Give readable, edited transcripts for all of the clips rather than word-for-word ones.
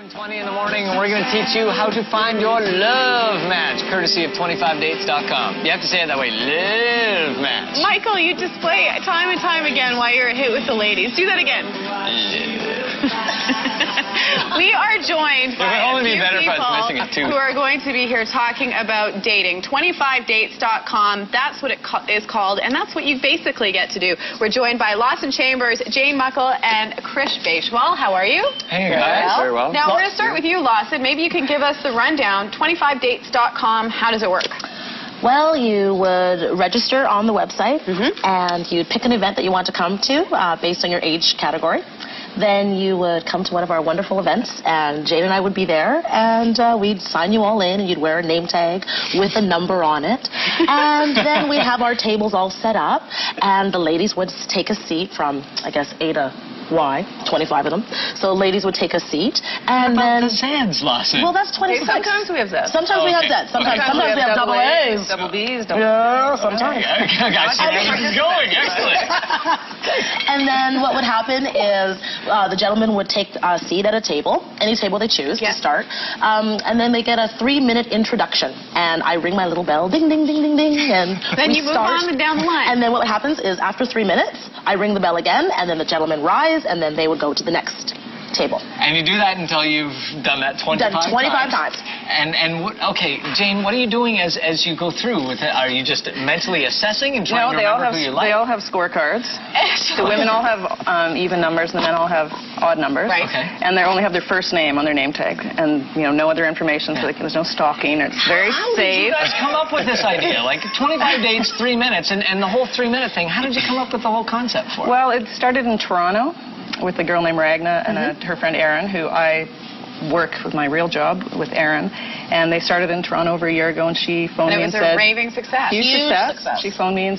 7:20 in the morning, and we're going to teach you how to find your love match, courtesy of 25dates.com. You have to say it that way, love match. Michael, you display time and time again why you're a hit with the ladies. Do that again. We are joined by a few people who are going to be here talking about dating. 25dates.com, that's what it is called, and that's what you basically get to do. We're joined by Lawson Chambers, Jane Muckle, and Krish Vaishwal. How are you? Hey, guys. Very well. Now, we're going to start with you, Lawson. Maybe you can give us the rundown. 25dates.com, how does it work? Well, you would register on the website, and you'd pick an event that you want to come to based on your age category. Then you would come to one of our wonderful events, and Jane and I would be there, and we'd sign you all in, and you'd wear a name tag with a number on it. And then we'd have our tables all set up, and the ladies would take a seat from, I guess, A to Y, 25 of them. So ladies would take a seat, and then the Zeds, Lawson. Well, that's 26. Sometimes we have Zeds. Sometimes we have Zeds. Sometimes we have double A's. Double B's. Yeah, sometimes. It's going. Excellent. And then what would happen is the gentleman would take a seat at a table, any table they choose to start, and then they get a 3-minute introduction. And I ring my little bell, ding, ding, ding, ding, ding, and then you move on and down the line. And then what happens is after 3 minutes, I ring the bell again, and then the gentleman rise, and then they would go to the next table. And you do that until you've done that 25 times. And okay, Jane, what are you doing as you go through with it? Are you just mentally assessing and trying to remember who you like? They all have scorecards. The women all have even numbers, and the men all have odd numbers. Right. Okay. And they only have their first name on their name tag, and no other information, so there's no stalking. It's very safe. How did you guys come up with this idea? Like 25 dates, 3 minutes, and the whole 3-minute thing. How did you come up with the whole concept for it? Well, it started in Toronto with a girl named Ragna and her friend Erin, who I work with my real job with Erin, and they started in Toronto over a year ago, and she phoned me and said... And it was a raving success. Huge success. She phoned me and,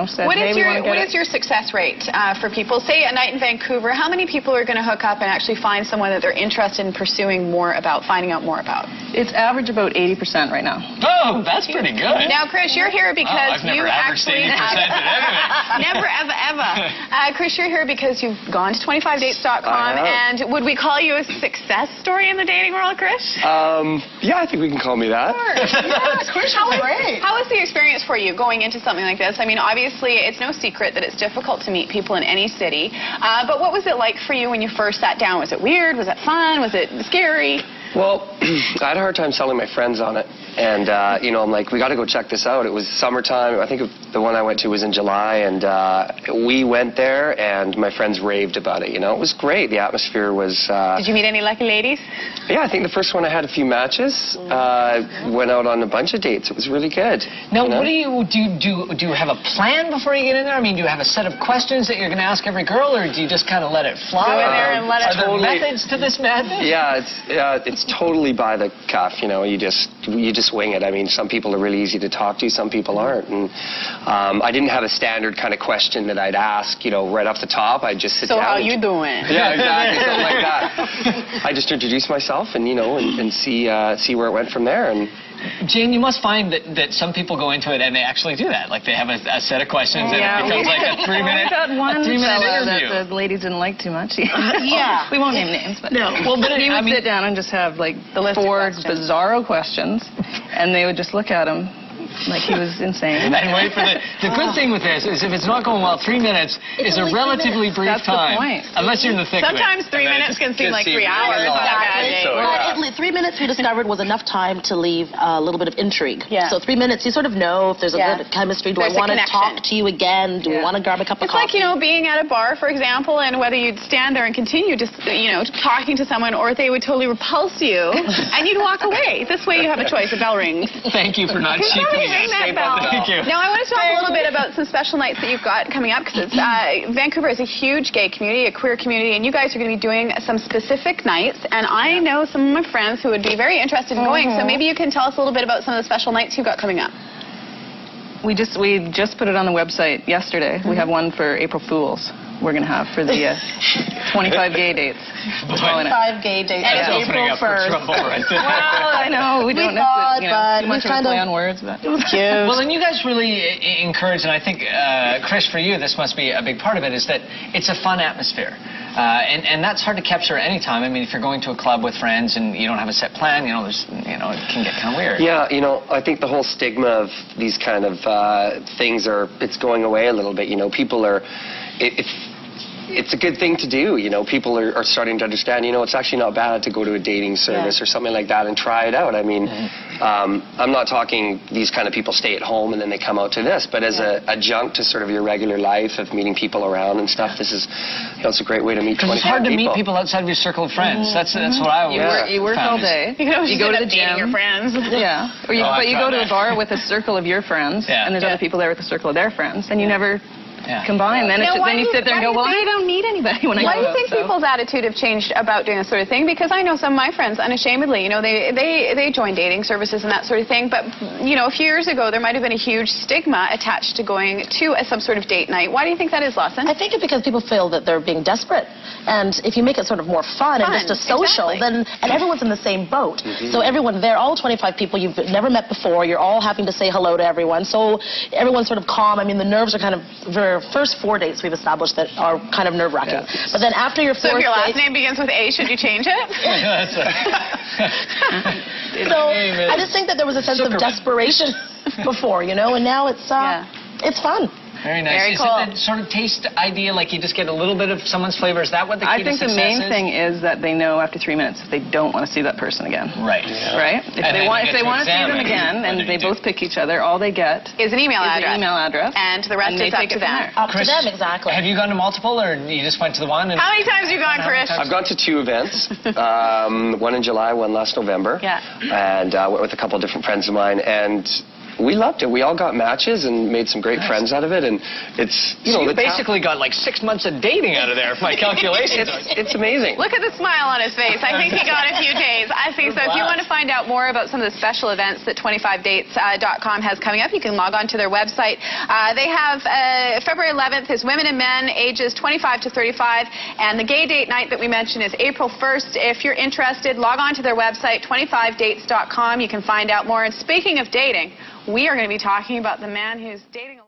said, what hey, what is your success rate for people? Say a night in Vancouver, how many people are going to hook up and actually find someone that they're interested in pursuing more about, finding out more about? It's average about 80% right now. Oh, that's pretty good. Now, Krish, you're here because you actually have... Never, ever, ever. Krish, you're here because you've gone to 25dates.com, and would we call you a success story in the dating world, Krish? Yeah, I think we can call me that. Yes, Krish, how was the experience for you going into something like this? I mean, obviously, it's no secret that it's difficult to meet people in any city, but what was it like for you when you first sat down? Was it weird? Was it fun? Was it scary? Well, I had a hard time selling my friends on it. And, I'm like, we got to go check this out. It was summertime. I think the one I went to was in July. And we went there, and my friends raved about it. It was great. The atmosphere was... Did you meet any lucky ladies? Yeah, I think the first one I had a few matches. Went out on a bunch of dates. It was really good. Now, what do you have a plan before you get in there? I mean, do you have a set of questions that you're going to ask every girl, or do you just kind of let it fly? Go in there and let it... Are there methods to this madness? Yeah, it's totally by the cuff. You just wing it. I mean, some people are really easy to talk to, some people aren't. And I didn't have a standard kind of question that I'd ask, right off the top. I'd just sit down. So how you doing? Yeah, exactly, something like that. I just introduce myself and, and see where it went from there. And Jane, you must find that some people go into it and they actually do that. Like they have a set of questions and it becomes like a 3-minute interview. That the ladies didn't like too much. Yeah. We won't name names, but no. Well, but he would sit down and just have like the 4 bizarro questions, and they would just look at him like he was insane. And wait for the good thing with this is if it's not going well, 3 minutes is a relatively brief time. That's the point. Unless you're in the thick of it. Sometimes 3 minutes can seem like 3 hours. Well, 3 minutes we discovered was enough time to leave a little bit of intrigue. Yeah. So 3 minutes, you sort of know if there's a good chemistry. Do I want to talk to you again? Do I want to grab a cup of coffee? It's like, being at a bar, for example, and whether you'd stand there and continue just, talking to someone, or if they would totally repulse you, and you'd walk away. This way you have a choice. A bell rings. Thank you for not cheapening ring that bell. Thank you. Now, I want to talk a little bit about some special nights that you've got coming up, because Vancouver is a huge gay community, a queer community, and you guys are going to be doing some specific nights, and I know some of my friends who would be very interested in going, so maybe you can tell us a little bit about some of the special nights you've got coming up. We just put it on the website yesterday. We have one for April Fools. We're going to have for the 25 gay dates. 25 gay dates. That's April 1st. Well, I know we don't too much of a play on words, but it was cute. Well, and you guys really encourage, and I think, Krish, for you, this must be a big part of it, is that it's a fun atmosphere. And that's hard to capture at any time. I mean, if you're going to a club with friends and you don't have a set plan, you know, it can get kind of weird. Yeah, you know, I think the whole stigma of these kind of things it's going away a little bit. You know, people are, it's a good thing to do. You know, people are starting to understand, you know, it's actually not bad to go to a dating service or something like that and try it out. I mean, I'm not talking these kind of people stay at home and then they come out to this, but as a adjunct to sort of your regular life of meeting people around and stuff, this is, you know, it's a great way to meet 25 people. It's hard to meet people outside of your circle of friends. That's what I always You work all day. You go to the gym. Your friends. Yeah. But you go to a bar with a circle of your friends, and there's other people there with a circle of their friends, and you never combine. Then you sit there and go, well, I don't meet anybody when I go out. Why do you think people's attitude have changed about doing this sort of thing? Because I know some of my friends, unashamedly, you know, they join dating services and that sort of thing. But, you know, a few years ago, there might have been a huge stigma attached to going to some sort of date night. Why do you think that is, Lawson? I think it's because people feel that they're being desperate. And if you make it sort of more fun and just a social, then everyone's in the same boat. So everyone there, all 25 people you've never met before, you're all having to say hello to everyone. So everyone's sort of calm. I mean, the nerves are kind of, for first 4 dates we've established that are kind of nerve-wracking. But then after your fourth So if your last date, name begins with A, should you change it? So I just think that there was a sense of desperation before, you know, and now it's fun. Very nice. Very Is cool. it that sort of taste idea, like you just get a little bit of someone's flavor? Is that what the key to success is? I think the main thing is that they know after 3 minutes if they don't want to see that person again. Right. Right? If they want to see them again and they both pick each other, all they get is an email address. And the rest is up to them. Up to them, exactly. Have you gone to multiple, or you just went to the one? How many times have you gone, Chris? I've gone to 2 events, one in July, one last November. And went with a couple of different friends of mine, and we loved it. We all got matches and made some great friends out of it, and it's, you know, you basically got like 6 months of dating out of there, if my calculations it's amazing. Look at the smile on his face. I think he got a few days. I think so. If you want to find out more about some of the special events that 25dates.com has coming up, you can log on to their website. They have February 11th is women and men ages 25 to 35, and the gay date night that we mentioned is April 1st. If you're interested, log on to their website, 25dates.com. You can find out more. And speaking of dating, we are going to be talking about the man who's dating a